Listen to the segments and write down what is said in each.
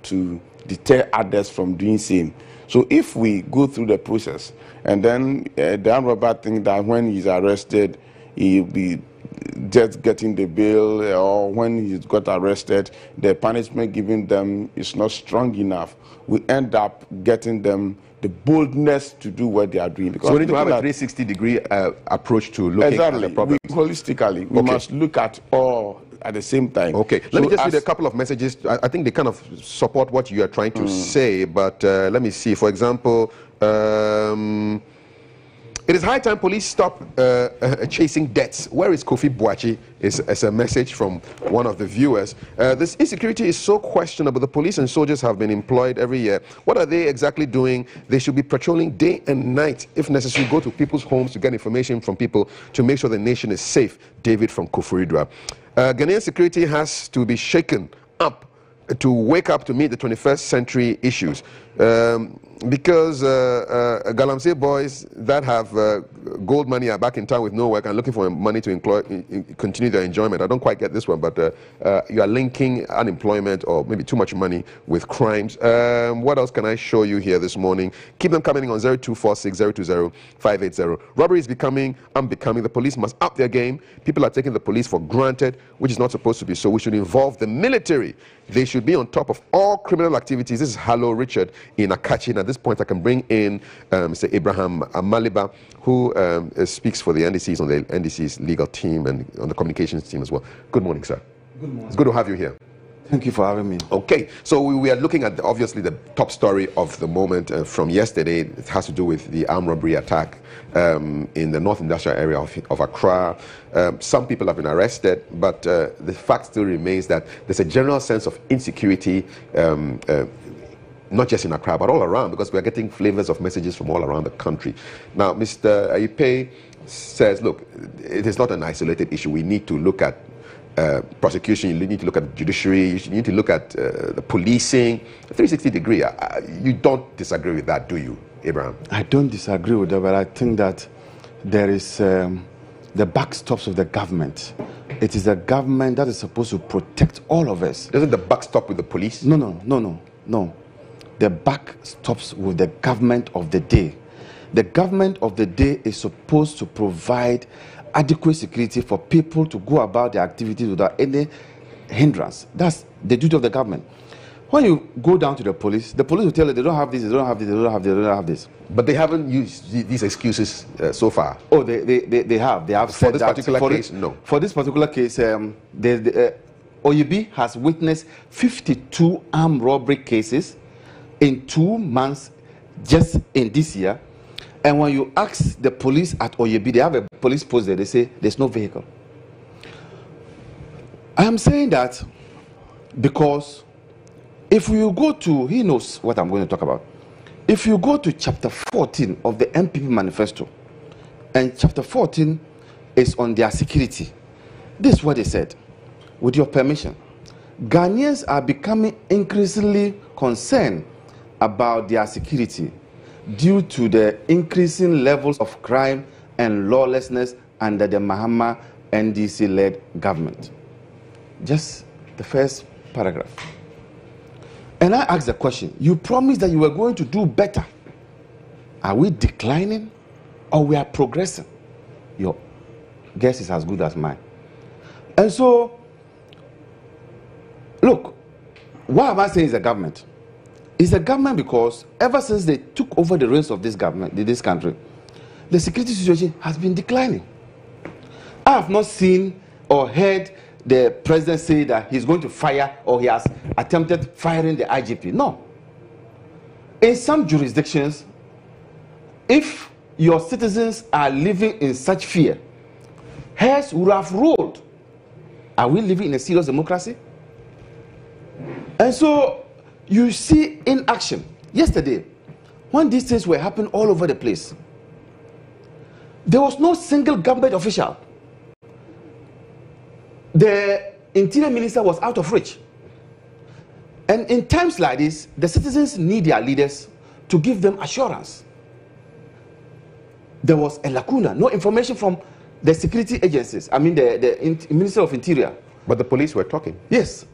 to deter others from doing same. So if we go through the process, and then the armed robber think that when he's arrested, he'll be just getting the bail, or when he's got arrested, the punishment given them is not strong enough, we end up getting them the boldness to do what they are doing. Because so we need to have a 360-degree approach to looking at the problem. Holistically, we must look at all at the same time. Okay, let me just read a couple of messages. I think they kind of support what you are trying to say, but let me see. For example, it is high time police stop chasing debts. Where is Kofi Boachi? Is a message from one of the viewers. This insecurity is so questionable. The police and soldiers have been employed every year. What are they exactly doing? They should be patrolling day and night. If necessary, go to people's homes to get information from people to make sure the nation is safe. David from Koforidua. Ghanaian security has to be shaken up to wake up to meet the 21st century issues. Because Galamsey boys that have gold money are back in town with no work and looking for money to continue their enjoyment. I don't quite get this one, but you are linking unemployment or maybe too much money with crimes. What else can I show you here this morning? Keep them coming on 0246-020-580. Robbery is becoming unbecoming. The police must up their game. People are taking the police for granted, which is not supposed to be so. We should involve the military. They should be on top of all criminal activities. This is Hello Richard in Akachi. At this point, I can bring in Mr. Abraham Maliba, who speaks for the NDCs on the NDC's legal team and on the communications team as well. Good morning, sir. Good morning. It's good to have you here. Thank you for having me. Okay, so we are looking at obviously the top story of the moment from yesterday. It has to do with the armed robbery attack in the North Industrial area of Accra. Some people have been arrested, but the fact still remains that there's a general sense of insecurity, not just in Accra, but all around, because we're getting flavors of messages from all around the country. Now, Mr. Ayipe says, look, it is not an isolated issue. We need to look at prosecution, you need to look at the judiciary, you need to look at the policing, 360-degree. You don't disagree with that, do you, Abraham? I don't disagree with that, but I think that there is the backstops of the government. It is a government that is supposed to protect all of us. Doesn't the buck stop with the police? No. The buck stops with the government of the day. The government of the day is supposed to provide adequate security for people to go about their activities without any hindrance. That's the duty of the government. When you go down to the police will tell you they don't have this, they don't have this, they don't have this, they don't have this. But they haven't used these excuses so far. Oh, they have. They have for this particular case, no. For this particular case, OUB has witnessed 52 armed robbery cases in 2 months just in this year. And when you ask the police at OUB, they have a police post there, they say there's no vehicle. I am saying that because if you go to, he knows what I'm going to talk about. If you go to chapter 14 of the MPP manifesto, and chapter 14 is on their security, this is what they said. With your permission, Ghanaians are becoming increasingly concerned about their security due to the increasing levels of crime and lawlessness under the Mahama NDC-led government. Just the first paragraph. And I asked the question, you promised that you were going to do better. Are we declining or we are progressing? Your guess is as good as mine. And so, look, why am I saying it's the government? It's the government because ever since they took over the reins of this government, this country, the security situation has been declining. I have not seen or heard the president say that he's going to fire or he has attempted firing the IGP. No. In some jurisdictions, if your citizens are living in such fear, heads would have rolled. Are we living in a serious democracy? And so you see inaction. Yesterday, when these things were happening all over the place, there was no single government official. The interior minister was out of reach. And in times like this, the citizens need their leaders to give them assurance. There was a lacuna, no information from the security agencies, the Minister of Interior. But the police were talking. Yes.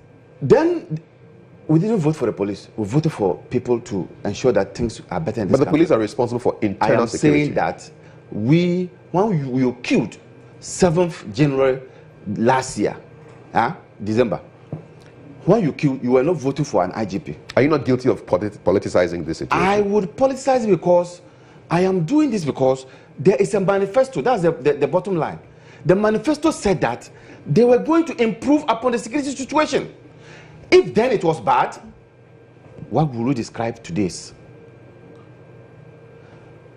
Then We didn't vote for the police. We voted for people to ensure that things are better in this But the country. police are responsible for internal security. I am saying that when we killed 7th January last year, December, when you killed, you were not voting for an IGP. Are you not guilty of politicizing this situation? I would politicize it because I am doing this because there is a manifesto. That's the bottom line. The manifesto said that they were going to improve upon the security situation. If then it was bad, what will we describe today's?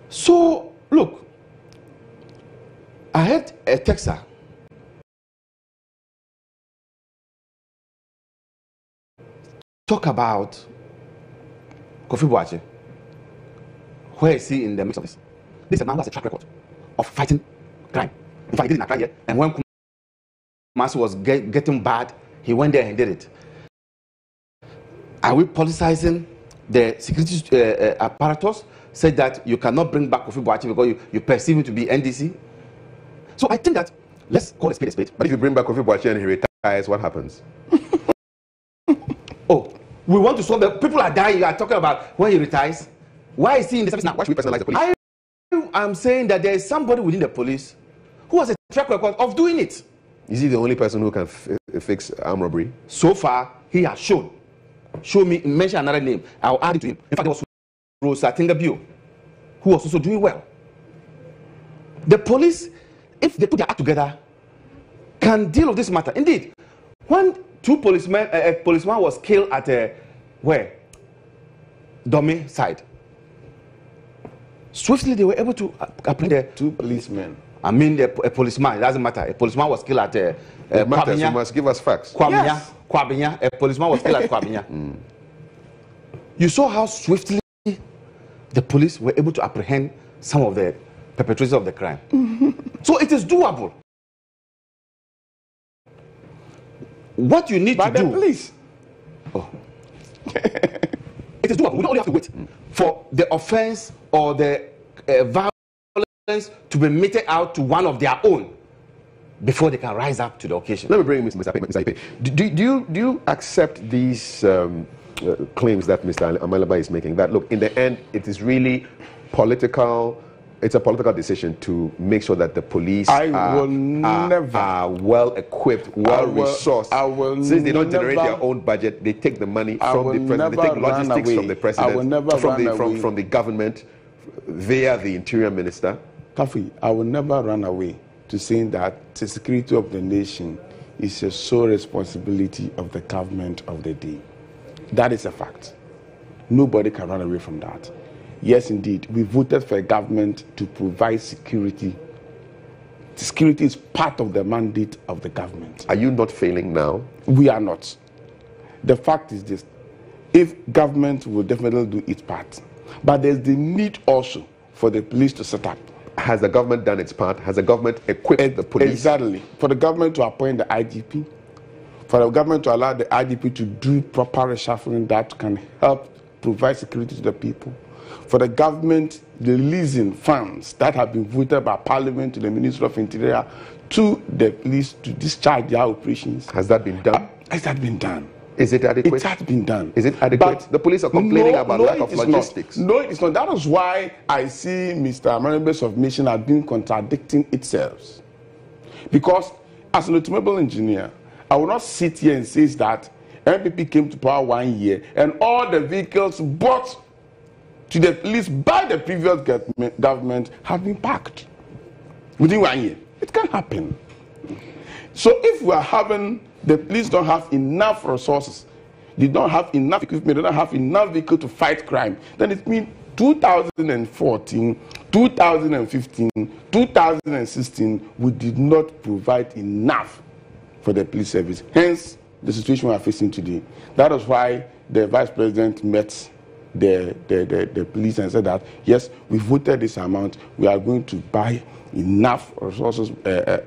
So, look, I had a texter talk about Kofi Boakye. Where is he in the midst of this? This man has a track record of fighting crime. In fact, he did it in Accra here, and when Kumasi was getting bad, he went there and did it. Are we politicizing the security apparatus? Said that you cannot bring back Kofi Boakye because you perceive him to be NDC. So I think that let's call a spade a spade. But if you bring back Kofi Boakye and he retires, what happens? Oh, we want to solve the people are dying. You are talking about when he retires. Why is he in the service now? Why should we personalize the police? I'm saying that there is somebody within the police who has a track record of doing it. Is he the only person who can fix armed robbery? So far, he has shown. Show me, mention another name. I'll add it to him. In fact, there was Rosa Tingabio, who was also doing well. The police, if they put their act together, can deal with this matter. Indeed, when two policemen, a policeman was killed at where? Dome side. Swiftly, they were able to apprehend the two policemen. I mean, a policeman. It doesn't matter. A policeman was killed at it matters. You must give us facts. Kwabinya. Yes. Kwabinya. A policeman was killed at Kwabinya. You saw how swiftly the police were able to apprehend some of the perpetrators of the crime. So it is doable. What you need to do. By the police. Oh. It is doable. We don't only have to wait for the offense or the violence to be meted out to one of their own before they can rise up to the occasion. Let me bring Mr. Ipe. Do you accept these claims that Mr. Amalaba is making? That look, in the end, it is really political. It's a political decision to make sure that the police are well equipped, well resourced. Since they don't generate their own budget, they take the money from the president, they take logistics from the president, from the government via the interior minister. Kafi, I will never run away to saying that the security of the nation is a sole responsibility of the government of the day. That is a fact. Nobody can run away from that. Yes, indeed, we voted for a government to provide security. Security is part of the mandate of the government. Are you not failing now? We are not. The fact is this: if government will definitely do its part, but there's the need also for the police to set up. Has the government done its part? Has the government equipped the police? Exactly. For the government to appoint the IGP, for the government to allow the IGP to do proper reshuffling that can help provide security to the people, for the government releasing funds that have been voted by Parliament to the Ministry of Interior to the police to discharge their operations. Has that been done? Has that been done? Is it adequate? It has been done. Is it adequate? But the police are complaining about lack of logistics. No, it is not. That is why I see Mr. Amarembe's submission as being contradicting itself. Because as an automobile engineer, I will not sit here and say that NPP came to power 1 year and all the vehicles bought to the police by the previous government have been parked within 1 year. It can happen. So if we are having, the police don't have enough resources, they don't have enough equipment, they don't have enough vehicle to fight crime, then it means 2014, 2015, 2016, we did not provide enough for the police service. Hence, the situation we are facing today. That is why the Vice President met the police and said that, yes, we voted this amount, we are going to buy enough resources,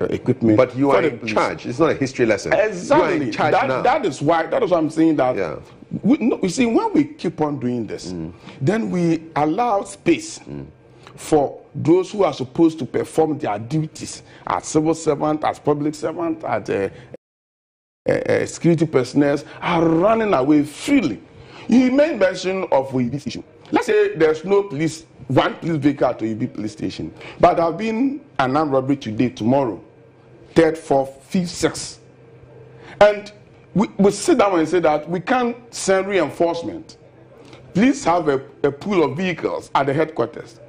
equipment. But you are in charge. It's not a history lesson. Exactly. You are in charge now. That is why I'm saying that. We see, when we keep on doing this, then we allow space for those who are supposed to perform their duties as civil servant, as public servant, as security personnel are running away freely. You made mention of this issue. Let's say there's no one police vehicle at OEB police station, but there have been an armed robbery today, tomorrow, 3rd, 4th, 5th, 6th. And we sit down and say that we can't send reinforcement. Please have a pool of vehicles at the headquarters.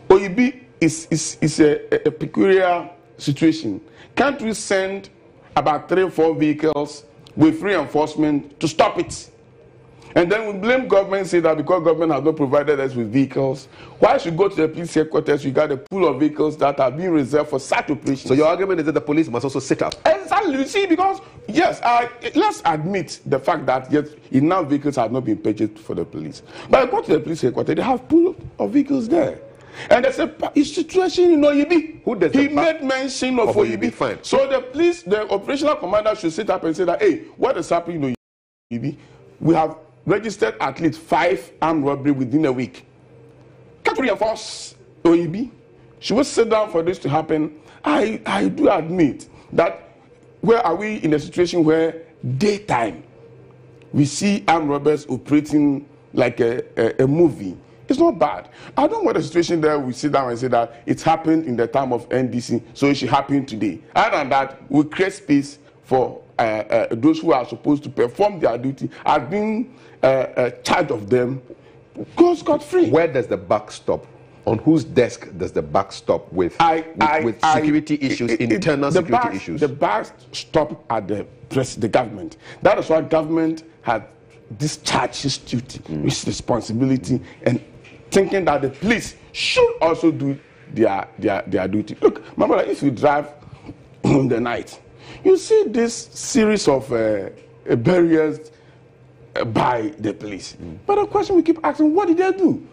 OEB is a peculiar situation. Can't we send about 3 or 4 vehicles with reinforcement to stop it? And then we blame government, say that because government has not provided us with vehicles, why should go to the police headquarters? You got a pool of vehicles that are being reserved for such operations. So your argument is that the police must also sit up. Exactly. You see, because yes, let's admit the fact that yes, enough vehicles have not been purchased for the police. But go to the police headquarters, they have pool of vehicles there. And there's a situation in OEB. Who does he made mention of OEB. Fine. So the police, the operational commander should sit up and say that, hey, what is happening in OEB? We have registered at least 5 armed robbery within a week. Can't we reinforce OEB? Should we sit down for this to happen? I do admit that where are we in a situation where daytime we see armed robbers operating like a movie? It's not bad. I don't want a situation there we sit down and say that it happened in the time of NDC, so it should happen today. Other than that, we create space for those who are supposed to perform their duty as being charged of them, go scot-free. Where does the buck stop? On whose desk does the buck stop with security issues, internal security issues? The buck stop at the government. That is why government had discharged its duty, its responsibility, and thinking that the police should also do their duty. Look, my brother, if you drive in the night, you see this series of barriers by the police. But the question we keep asking, what did they do?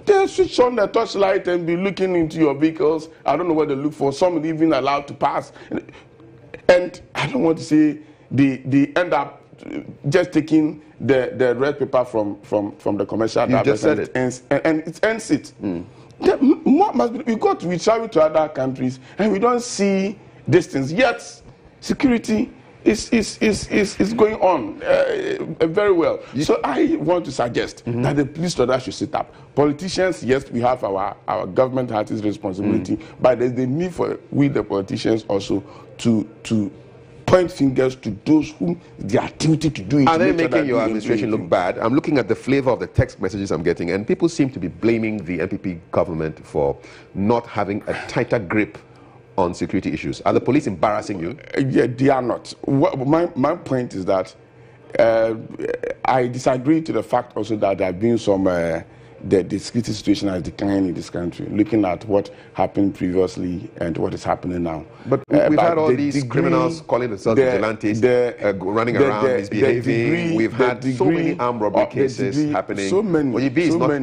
They switch on the torchlight and be looking into your vehicles. I don't know what they look for. Some even allowed to pass. And I don't want to say they end up just taking the red paper from the commercial. You just said it. And it ends it. We go to travel to other countries and we don't see these things. Yet security is going on very well. So I want to suggest that the police should sit up. Politicians, yes, we have our government has its responsibility, but there's the need for we the politicians also to point fingers to those whom their duty to do it. Are they making your administration look bad? I'm looking at the flavor of the text messages I'm getting, and people seem to be blaming the MPP government for not having a tighter grip on security issues. Are the police embarrassing you? Yeah, they are not. My point is that I disagree to the fact also that there have been some the security situation has declined in this country, looking at what happened previously and what is happening now. But we've had all these criminals calling themselves vigilantes, running around, misbehaving. We've had so many armed robbery cases happening. So many. OEB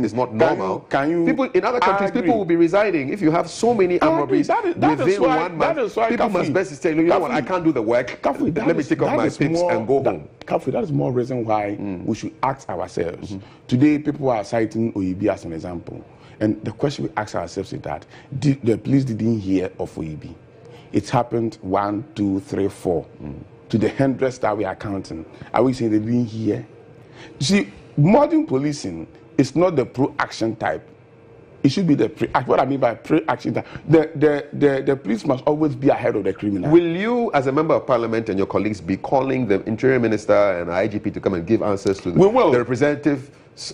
is not normal. People in other countries, people will be residing. If you have so many armed robberies within 1 month, people must best say, you know what, I can't do the work. Let me take off my pips and go home. That is more reason why we should ask ourselves. Today, people are citing OEB as an example. And the question we ask ourselves is that the police didn't hear of OEB. It happened 1, 2, 3, 4. To the hundreds that we are counting. Are we saying they didn't hear? You see, modern policing is not the pro-action type. It should be the pre-action. What I mean by pre-action type, the police must always be ahead of the criminal. Will you, as a member of parliament and your colleagues, be calling the interior minister and IGP to come and give answers to the representative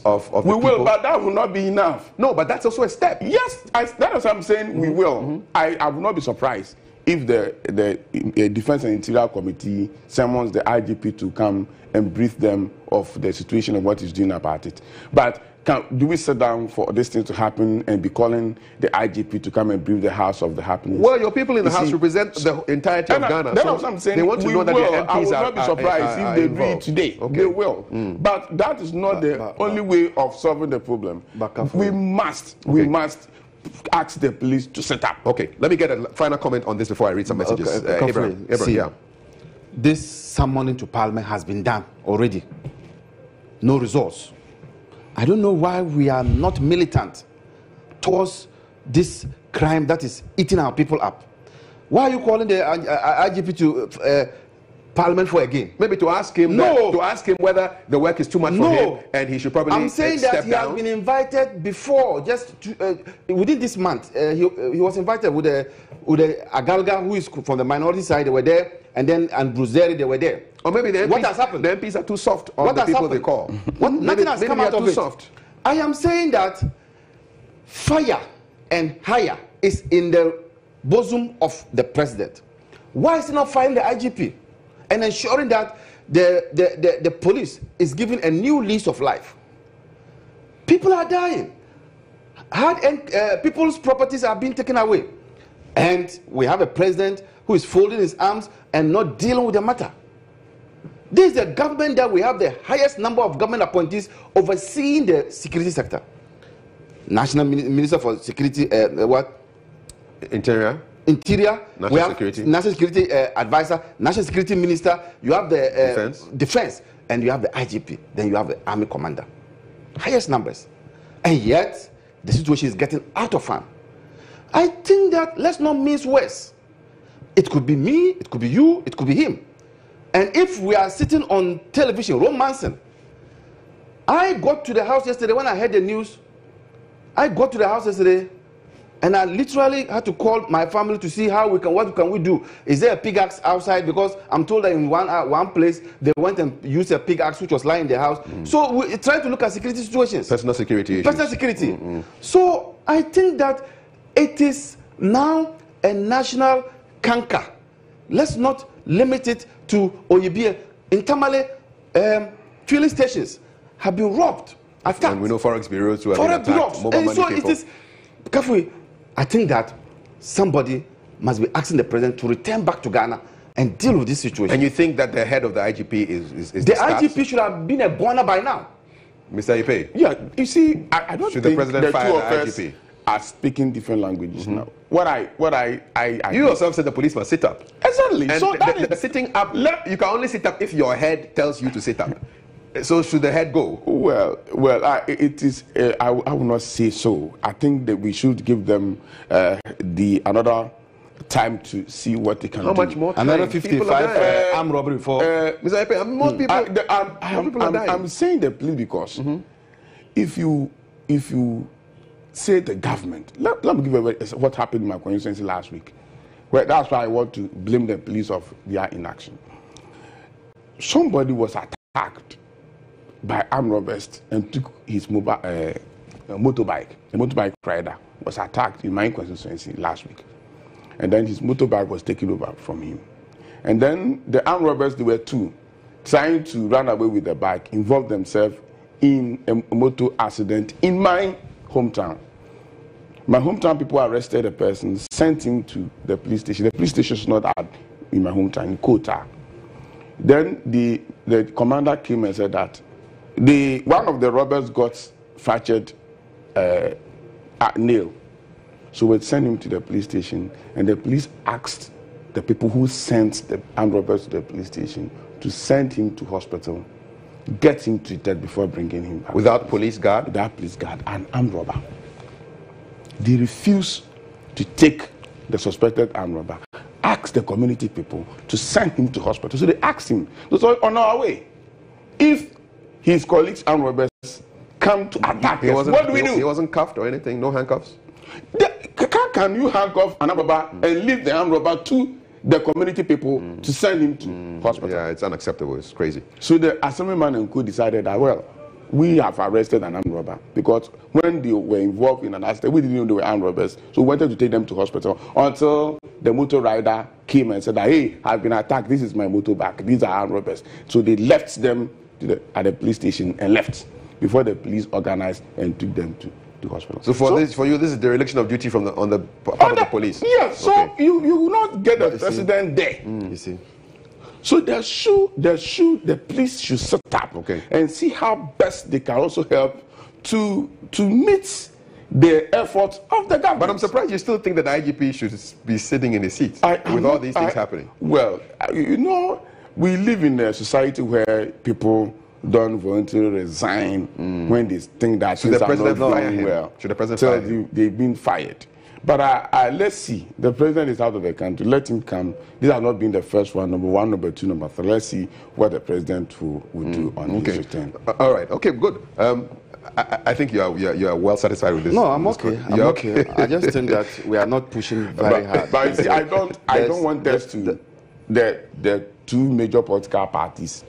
of the people? We will, but that will not be enough. No, but that's also a step. Yes, that is what I'm saying. We will. I will not be surprised if the Defense and Interior Committee summons the IGP to come and brief them of the situation and what he's doing about it. But do we sit down for this thing to happen and be calling the IGP to come and brief the House of the happenings? Well, your people in the House represent the entirety of Ghana. That's what I'm saying. They want to know that their MPs I will not be surprised if they do it today. Okay. They will. But that is not the only way of solving the problem. We must ask the police to set up. Okay, let me get a final comment on this before I read some messages. Abraham, yeah. This summoning to Parliament has been done already. No results. I don't know why we are not militant towards this crime that is eating our people up. Why are you calling the IGP to Parliament for again. Maybe to ask him to ask him whether the work is too much for him and he should probably I'm saying that step he down. has been invited before, just within this month. He was invited with a Agalga who is from the minority side. They were there, and then Bruzeri, they were there. Or maybe the MPs, what has happened? The MPs are too soft on the people they call. Nothing has come out of it. Soft. I am saying that fire and hire is in the bosom of the president. Why is he not firing the IGP and ensuring that the police is given a new lease of life? People are dying. People's properties are being taken away. And we have a president who is folding his arms and not dealing with the matter. This is the government that we have the highest number of government appointees overseeing the security sector. National Minister for Security, Interior. National Security Advisor, National Security Minister. You have the Defense, and you have the IGP. Then you have the Army Commander. Highest numbers, and yet the situation is getting out of hand. I think that let's not mince words. It could be me, it could be you, it could be him. And if we are sitting on television romancing, I got to the house yesterday when I heard the news. I got to the house yesterday, and I literally had to call my family to see what can we do. Is there a pickaxe outside? Because I'm told that in one place they went and used a pickaxe which was lying in the house. So we're trying to look at security situations. Personal security issues. Personal security. So I think that it is now a national canker. Let's not limit it to Oyibie. In Tamale, fueling stations have been robbed. Attacked. And we know forex bureaus who have been attacked. And so it is, Kafui, I think that somebody must be asking the president to return back to Ghana and deal with this situation. And you think that the head of the IGP is the IGP should have been a Bona by now. Mr. Ipe? Yeah, you see, I don't should think the president fire two the of us IGP? Are speaking different languages now. You yourself said the police must sit up. Exactly. And So the sitting up, you can only sit up if your head tells you to sit up. So should the head go? Well, it is. I will not say so. I think that we should give them another time to see what they can do. How much more time? Another 55 armed robbery for Mr. Ipe, most people are dying. I'm saying the police because if you say the government, let me give you what happened in my constituency last week. Well, that's why I want to blame the police of their inaction. Somebody was attacked by armed robbers and took his motorbike. A motorbike rider was attacked in my constituency last week. And then his motorbike was taken over from him. And then the armed robbers, they were two, trying to run away with the bike, involved themselves in a motor accident in my hometown. My hometown people arrested a person, sent him to the police station. The police station is not in my hometown, in Kota. Then the commander came and said that one of the robbers got fractured nail. So we sent him to the police station, and the police asked the people who sent the armed robbers to the police station to send him to hospital, get him treated before bringing him back. Without police guard? Without police guard, an armed robber. They refused to take the suspected armed robber, asked the community people to send him to hospital. So they asked him, so on our way, if his colleagues armed robbers come to attack us, what do we do? He wasn't cuffed or anything, no handcuffs? Can you handcuff an armed robber and leave the armed robber to the community people to send him to hospital? Yeah, it's unacceptable. It's crazy. So the assemblyman and co decided that, well, we have arrested an armed robber because when they were involved in an accident, we didn't know they were armed robbers. So we wanted to take them to hospital until the motor rider came and said that, hey, I've been attacked. This is my motorbike. These are armed robbers. So they left them at the police station and left before the police organized and took them to hospital. So for you, this is dereliction of duty from on the part of the police. Yes. So you will not get the president there. You see. So the police should sit up and see how best they can also help to meet the efforts of the government. But I'm surprised you still think that the IGP should be sitting in his seat with all these things happening. Well, we live in a society where people don't voluntarily resign when they think that things are not going well. Should the president fire him? They've been fired. But let's see. The president is out of the country. Let him come. These have not been the first one, number one, number two, number three. Let's see what the president will do on his return. All right. Okay, good. I think you are well satisfied with this. No, I'm okay. I'm okay. I just think that we are not pushing very hard. But you see, I don't want us to the two major political parties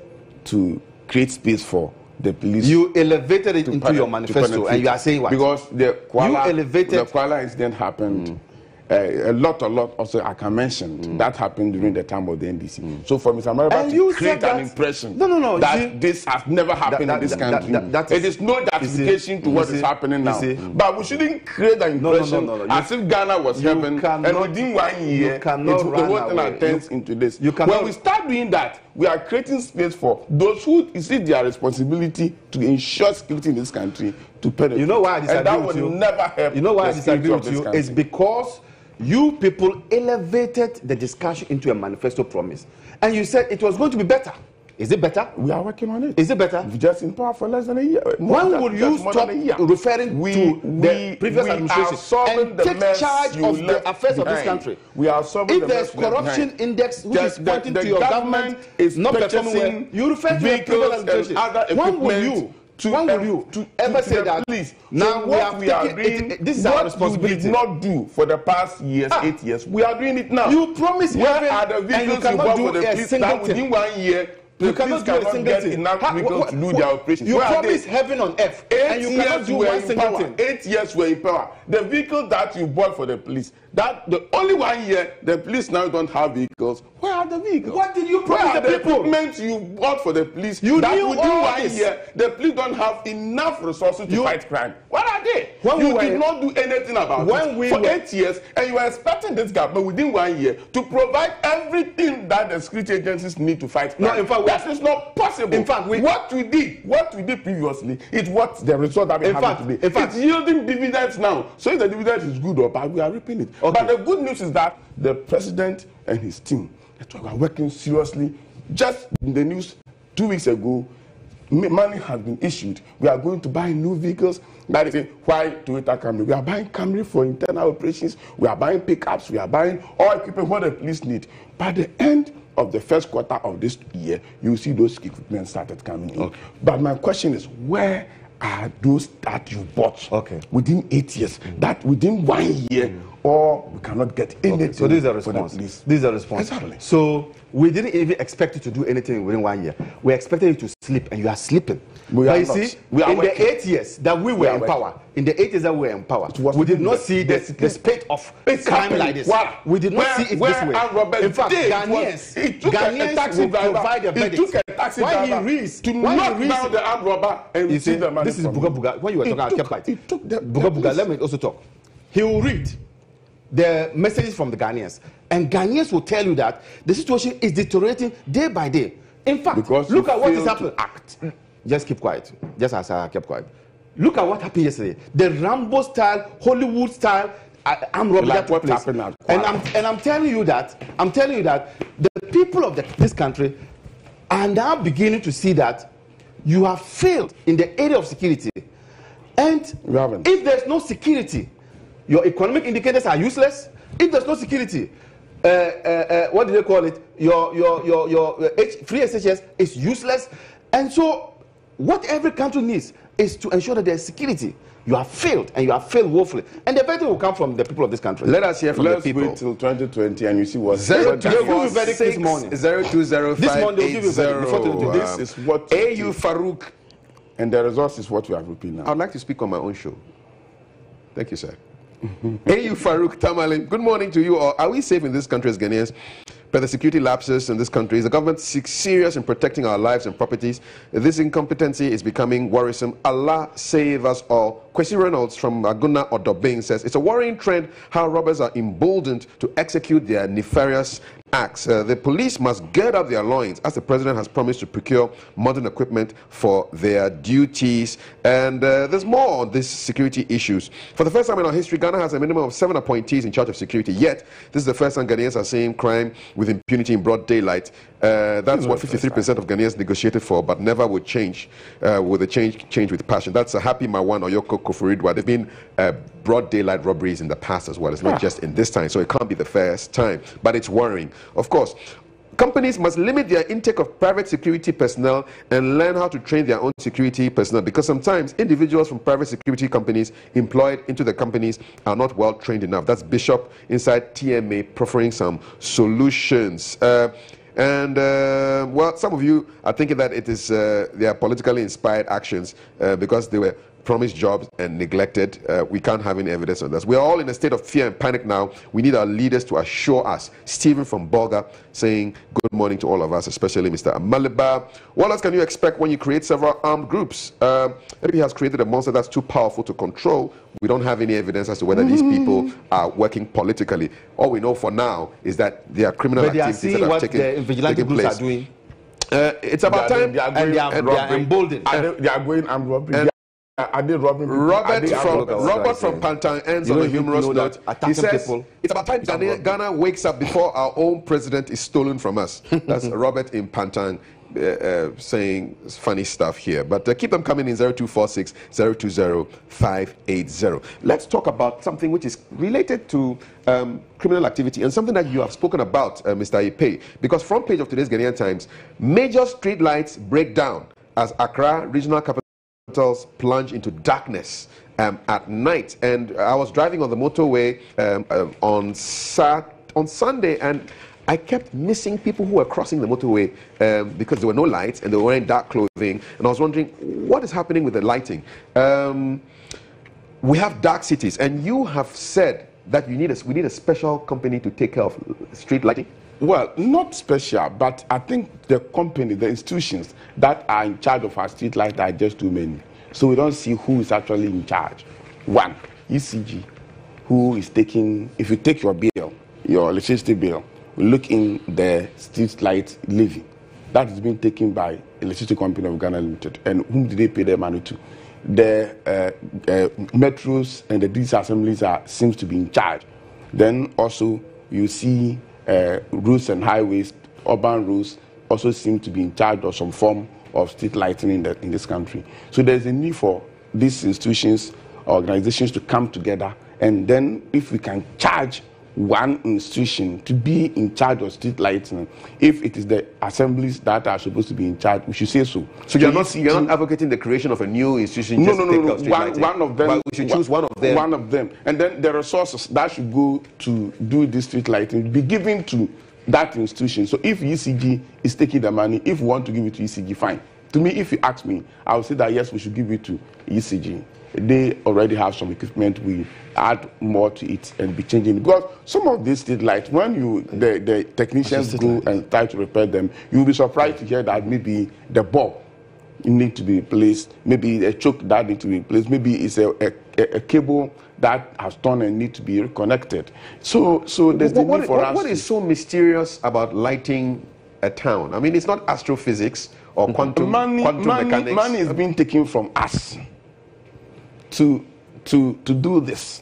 to create space for the police. You elevated it into your manifesto, and you are saying what? Because the Kuala incident happened. A lot also I can mention that happened during the time of the NDC. So for Mr. Maraba to create an impression that this has never happened in this country, it is no justification to what is happening now. But we shouldn't create an impression as if Ghana was heaven, and within 1 year, the whole thing turns into this. When we start doing that, we are creating space for those who see their responsibility to ensure security in this country to penetrate. You know why I disagree and that with you? Will never help. You know why I disagree with you? It's because you people elevated the discussion into a manifesto promise, and you said it was going to be better. Is it better? We are working on it. Is it better? We're just in power for less than a year. When will you stop referring to the previous administration and take charge of the affairs of this country? We are solving if there's corruption index which is pointing to your government is not performing well, you refer to the previous administration. When will you ever say that? Please. Now so we are doing. This is our responsibility. We did not do for the past 8 years. We are doing it now. You promised where are the vehicles you bought for the police that within 1 year? You cannot do a single thing. Enough vehicles to do their operations. You promised heaven on earth, and you cannot do one single thing. 8 years were in power. The vehicle that you bought for the police, that the only 1 year the police now don't have vehicles. Where are the vehicles? What did you promise the people? Equipment you bought for the police. You that knew within all 1 this. year the police don't have enough resources to fight crime. What are they? You did not do anything about it for 8 years, and you are expecting this government within 1 year to provide everything that the security agencies need to fight crime. No, in fact, that is not possible. In fact, what we did previously is what the result that we have today. In fact, it's yielding dividends now. So if the dividend is good or bad, we are reaping it. Okay. But the good news is that the president and his team are working seriously. Just in the news 2 weeks ago, money has been issued. We are going to buy new vehicles. That is why Toyota Camry. We are buying Camry for internal operations. We are buying pickups. We are buying all equipment what the police need. By the end of the first quarter of this year, you see those equipment started coming in. Okay. But my question is, where are those that you bought within 8 years? That within 1 year, or we cannot get anything. So this is a response. This is a response. Exactly. So we didn't even expect you to do anything within 1 year. We expected you to sleep, and you are sleeping. But you see, in the 8 years that we were in power, we did not see the spate of crime like this. We did not see it this way. In fact, Ghanaians will provide a verdict. Why he reads to knock down the armed robber and receive the money. This is Buga Buga. When you were talking about Kepite, Buga Buga, let me also talk. He will read the messages from the Ghanaians, and Ghanaians will tell you that the situation is deteriorating day by day. In fact, look at what is happening. Just keep quiet. Just as I kept quiet. Look at what happened yesterday. The Rambo style, Hollywood style armed robbery that took place. And I'm telling you that the people of this country are now beginning to see that you have failed in the area of security. And if there's no security, your economic indicators are useless. If there's no security, what do they call it? Your free SHS is useless. And so what every country needs is to ensure that there's security. You have failed, and you have failed woefully. And the verdict will come from the people of this country. Let us hear from the people. Let's wait till 2020 and you see what. 0246 this morning. 020580. This morning they'll give you verdict before they do this. Is what AU Farouk. And the results is what we have repeated now. I'd like to speak on my own show. Thank you, sir. AU Farouk Tamale. Good morning to you all. Are we safe in this country as Ghanaians? But the security lapses in this country. Is the government serious in protecting our lives and properties? This incompetency is becoming worrisome. Allah save us all. Kwesi Reynolds from Aguna Odobing says, it's a worrying trend how robbers are emboldened to execute their nefarious acts. The police must gird up their loins, as the president has promised to procure modern equipment for their duties. And there's more on these security issues. For the first time in our history, Ghana has a minimum of 7 appointees in charge of security. Yet, this is the first time Ghanaians are seeing crime with with impunity in broad daylight. That's what 53% of Ghanaians negotiated for, but never would change with a change with passion. That's a happy Marwan or Yoko Koforidwa. There've been broad daylight robberies in the past as well. It's not just in this time, so it can't be the first time. But it's worrying. Of course, companies must limit their intake of private security personnel and learn how to train their own security personnel, because sometimes individuals from private security companies employed into the companies are not well trained enough. That's Bishop inside TMA proffering some solutions. Well, some of you are thinking that it is they are politically inspired actions because they were promised jobs and neglected. We can't have any evidence on this. We are all in a state of fear and panic now. We need our leaders to assure us. Stephen from Bolga saying good morning to all of us, especially Mr. Amaliba. What else can you expect when you create several armed groups? Maybe he has created a monster that's too powerful to control. We don't have any evidence as to whether these people are working politically. All we know for now is that there are criminal activities that are taking place. Are doing. It's about time. They are emboldened. They are going armed robbery. Are they robbing people? Robert from Pantang ends on a humorous note. He says, it's about time Ghana wakes up before our own president is stolen from us. That's Robert in Pantang saying funny stuff here. But keep them coming in 0246 020 580. Let's talk about something which is related to criminal activity and something that you have spoken about, Mr. Ipe. Because front page of today's Ghanaian Times, major street lights break down as Accra regional capital plunge into darkness at night. And I was driving on the motorway on Sunday, and I kept missing people who were crossing the motorway because there were no lights and they were wearing dark clothing. And I was wondering, what is happening with the lighting? We have dark cities, and you have said that we need a special company to take care of street lighting. Well, not special, but I think the company, the institutions that are in charge of our street lights are just too many. So we don't see who is actually in charge. One, ECG, who is taking, if you take your bill, your electricity bill, look in the street light levy. That is being taken by Electricity Company of Ghana Limited. And whom did they pay their money to? The metros and the disassemblies seems to be in charge. Then also you see roads and highways, urban roads, also seem to be in charge of some form of street lighting in this country. So there's a need for these institutions, organizations to come together, and then if we can charge one institution to be in charge of street lighting, if it is the assemblies that are supposed to be in charge, we should say so. So you're not advocating the creation of a new institution? No. One of them. Well, we should choose one of them. One of them, and then the resources that should go to do this street lighting be given to that institution. So if ECG is taking the money, if we want to give it to ECG, fine. To me, if you ask me, I would say that yes, we should give it to ECG. They already have some equipment. We add more to it and be changing. Because some of these street lights, when the technicians go and try to repair them, you'll be surprised to hear that maybe the bulb need to be replaced, maybe a choke that need to be replaced, maybe it's a cable that has torn and need to be reconnected. So there's the need for us. What is so mysterious about lighting a town? I mean, it's not astrophysics or quantum mechanics. Money is being taken from us to do this.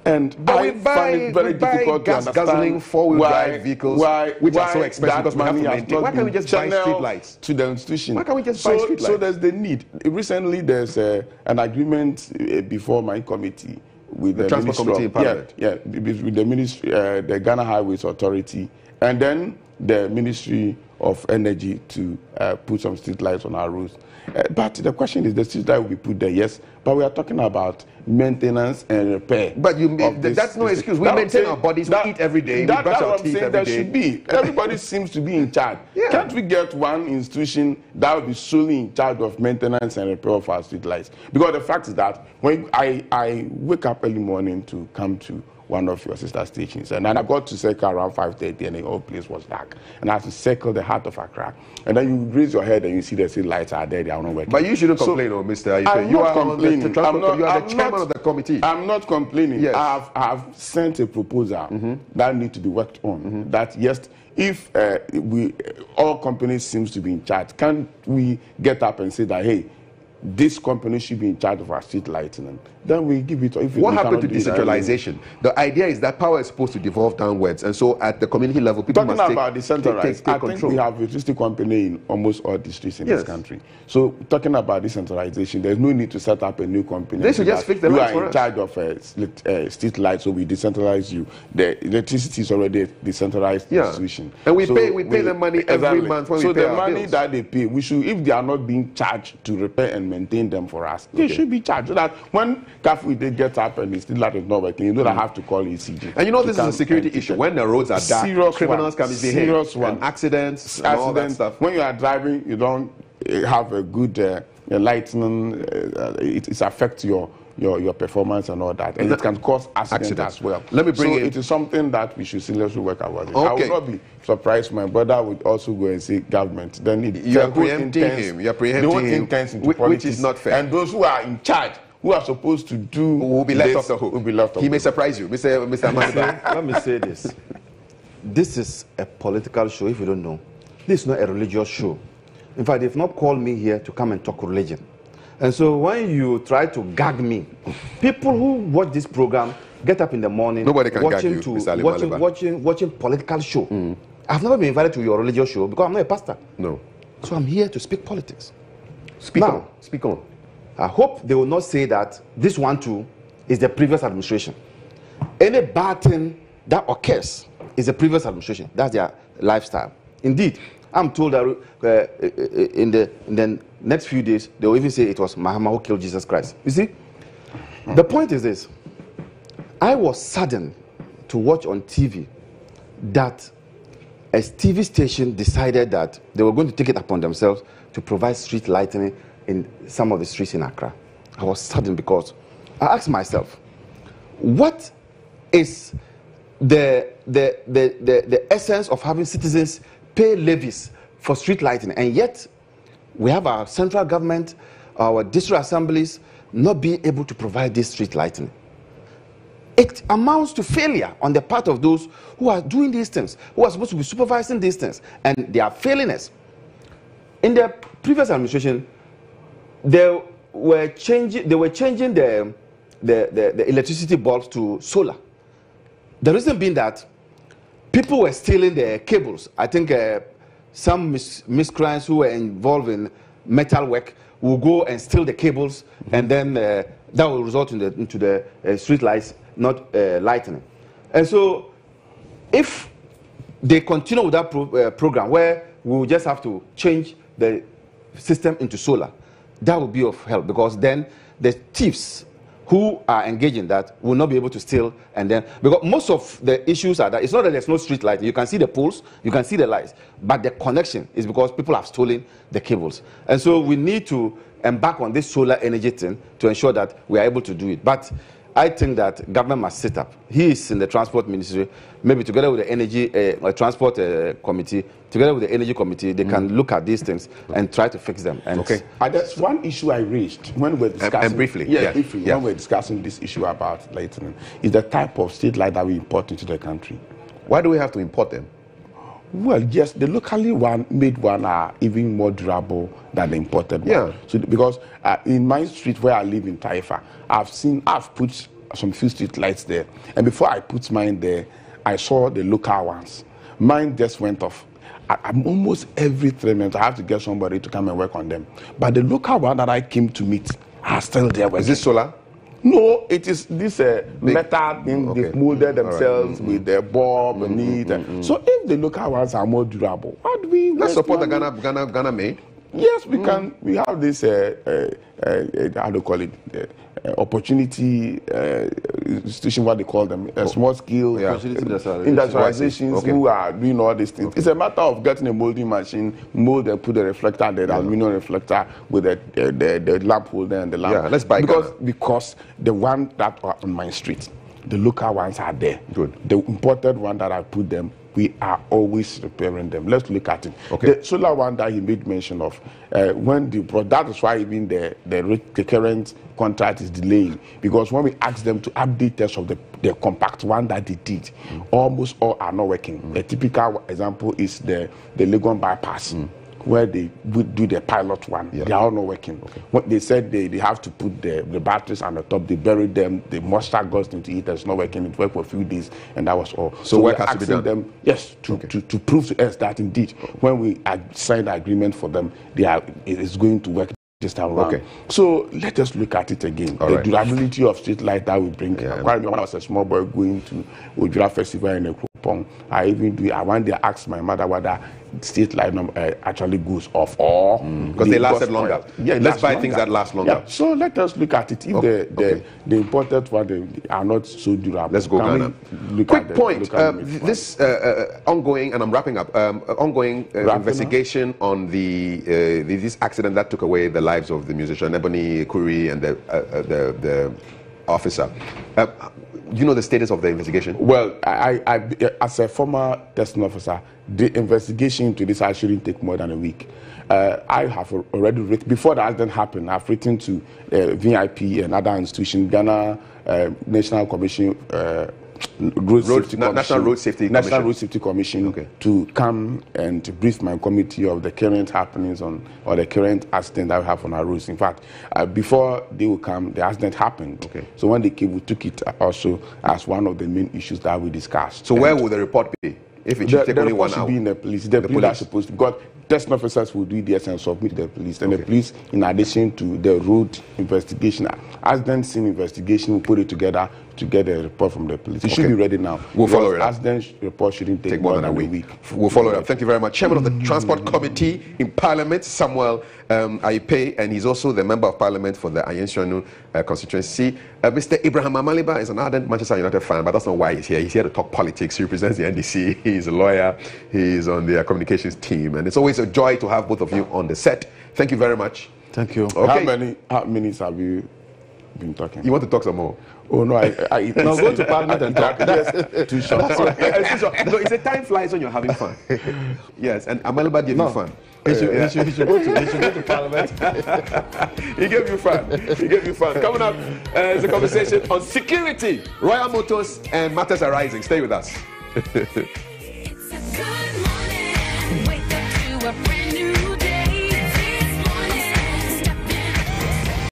And I find it very difficult to understand guzzling four-wheel drive vehicles, which are so expensive because we have to maintain. Why can't we just buy street lights to the institution? Why can't we just buy street lights? So there's the need. Recently, there's an agreement before my committee with the Transport Committee in Parliament. With the ministry, the Ghana Highways Authority, and then the Ministry of Energy to put some street lights on our roads. But the question is, the street light will be put there, yes, but we are talking about maintenance and repair. But that's no excuse. We maintain our bodies, we eat every day, we brush our teeth every day. Should be. Everybody seems to be in charge. Yeah. Can't we get one institution that will be solely in charge of maintenance and repair of our street lights? Because the fact is that when I wake up early morning to come to one of your sister stations, and then I got to circle around 5:30 and the whole place was dark, and I had to circle the heart of Accra, and then you raise your head and you see the street lights are there, they are not working. But you shouldn't complain, Mr. Ife. You are complaining. You are the chairman of the committee. I'm not complaining. Yes. I've sent a proposal that needs to be worked on. That yes, if all companies seems to be in charge, can't we get up and say that, hey, this company should be in charge of our street lighting, then we give it. If what we happened to cannot do that, decentralization? The idea is that power is supposed to devolve downwards, and so at the community level, people talking must about take decentralized, I control. think we have electricity company in almost all districts in this country. So talking about decentralization, there's no need to set up a new company. They should just fix the lights for You are in charge of street lights, so we decentralize you. The electricity is already a decentralized institution. And we pay them money every month when we pay our bills. So the money that they pay, we should, if they are not being charged to repair and maintain them for us, they should be charged. So that when they get up and the street light is not working, you know that I have to call ECG. And you know this is a security issue. When the roads are dark, criminals can misbehave. And accidents and all that stuff. When you are driving, you don't have a good lighting. It affects your performance and all that, and it can cause accidents as well. Let me bring it is something that we should seriously work about. I would not be surprised. My brother would also go and say government. Then you are preempting him. You are preempting him, which is not fair. And those who are in charge, who are supposed to do, will be left off the hook. Will be left off. He may surprise you, Mr. Amanda. Let me say this. This is a political show, if you don't know. This is not a religious show. In fact, they've not called me here to come and talk religion. And so when you try to gag me, people who watch this program get up in the morning, nobody can gag you, watching political show. I've never been invited to your religious show because I'm not a pastor. No. So I'm here to speak politics. Speak on. I hope they will not say that this one too is the previous administration. Any bad thing that occurs is the previous administration. That's their lifestyle. Indeed, I'm told that in the next few days, they will even say it was Muhammad who killed Jesus Christ. You see, the point is this. I was saddened to watch on TV that a TV station decided that they were going to take it upon themselves to provide street lighting in some of the streets in Accra. I was saddened because I asked myself, what is the essence of having citizens pay levies for street lighting, and yet we have our central government, our district assemblies not being able to provide this street lighting? It amounts to failure on the part of those who are doing these things, who are supposed to be supervising these things, and they are failing us. In the previous administration, they were changing the electricity bulbs to solar. The reason being that people were stealing the cables. I think some miscreants who were involved in metal work will go and steal the cables, and then that will result into the street lights not lightening. And so if they continue with that program where we will just have to change the system into solar, that will be of help, because then the thieves who are engaged in that will not be able to steal. And then, because most of the issues are that it's not that there's no street light. You can see the poles, you can see the lights, but the connection is because people have stolen the cables. And so we need to embark on this solar energy thing to ensure that we are able to do it. But I think that government must set up. He is in the transport ministry, maybe together with the energy transport committee, together with the energy committee, they can look at these things and try to fix them. And that's one issue I raised when we were discussing. And briefly, when we were discussing this issue about lighting, is the type of street light that we import into the country. Why do we have to import them? Well, yes, the locally made one are even more durable than the imported one. Yeah. So because in my street where I live in Taifa, I've put some few street lights there, and before I put mine there, I saw the local ones. Mine just went off. I'm almost every 3 minutes I have to get somebody to come and work on them. But the local one that I came to meet are still there. Is this solar? No, it is this metal thing. They've molded themselves with their bulb and it. So if the local ones are more durable, why do we? Let's support the Ghana made. Yes, we can. We have this how do you call it? Opportunity institution, what they call them, small scale industrializations who are doing all these things. It's a matter of getting a molding machine, mold and put the reflector, the aluminum reflector with the lamp holder and the lamp. Yeah, let's buy because the one that are on my street, the local ones are there. Good. The imported one that I put them, we are always repairing them. Let's look at it. Okay. The solar one that he made mention of, when the that is why even the current contract is delaying, because when we ask them to update test of the compact one that they did, almost all are not working. A typical example is the Legon bypass. where they would do the pilot one. Yeah. They are all not working. What they said they have to put the batteries on the top, they buried them, the moisture goes into it, it's not working, it worked for a few days, and that was all. So work we're has to be done? them, yes, to prove to us that indeed, when we signed the agreement for them, it is going to work this time around. So let us look at it again. The durability of street light that we bring. I remember when I was a small boy going to Ojura Festival in Ekropong, I one day asked my mother whether street light actually goes off or because they lasted longer. Yeah, let's buy things that last longer. Yeah. So let us look at it. If the imported one they are not so durable, let's go Ghana. Quick point. This ongoing, and I'm wrapping up. Ongoing investigation on this accident that took away the lives of the musician Ebony Kuri and the officer. You know the status of the investigation? Well, I as a former testing officer, the investigation into this shouldn't take more than a week. I have already written, before the accident happened, I've written to VIP and other institutions, Ghana National Commission, National Road Safety Commission to come and brief my committee of the current happenings or the current accident that we have on our roads. In fact, before they will come, the accident happened. So when they came, we took it also as one of the main issues that we discussed. So where will the report be? If it should take only 1 hour? Should be in the police. The police are supposed to, because testing officers will do this and submit to the police. And the police, in addition to the road investigation, accident scene investigation, will put it together to get a report from the police. It should be ready now. We'll follow it up. Accident report shouldn't take more than a week. We'll follow it up. Thank you very much. Chairman of the Transport Committee in Parliament, Samuel Aipe, and he's also the Member of Parliament for the Ayensianu constituency. Mr. Abraham Amaliba is an ardent Manchester United fan, but that's not why he's here. He's here to talk politics. He represents the NDC. He's a lawyer. He's on the communications team, and it's always a joy to have both of you on the set. Thank you very much. Thank you. Okay. How many minutes have you been talking? You want to talk some more? Oh no, I no, go to Parliament and talk. Yes, too short. No, it's a time flies when you're having fun. Yes, and Amaliba gave you fun. He should go to Parliament. He gave you fun. He gave you fun. Coming up is a conversation on security, Royal Motors, and matters arising. Stay with us.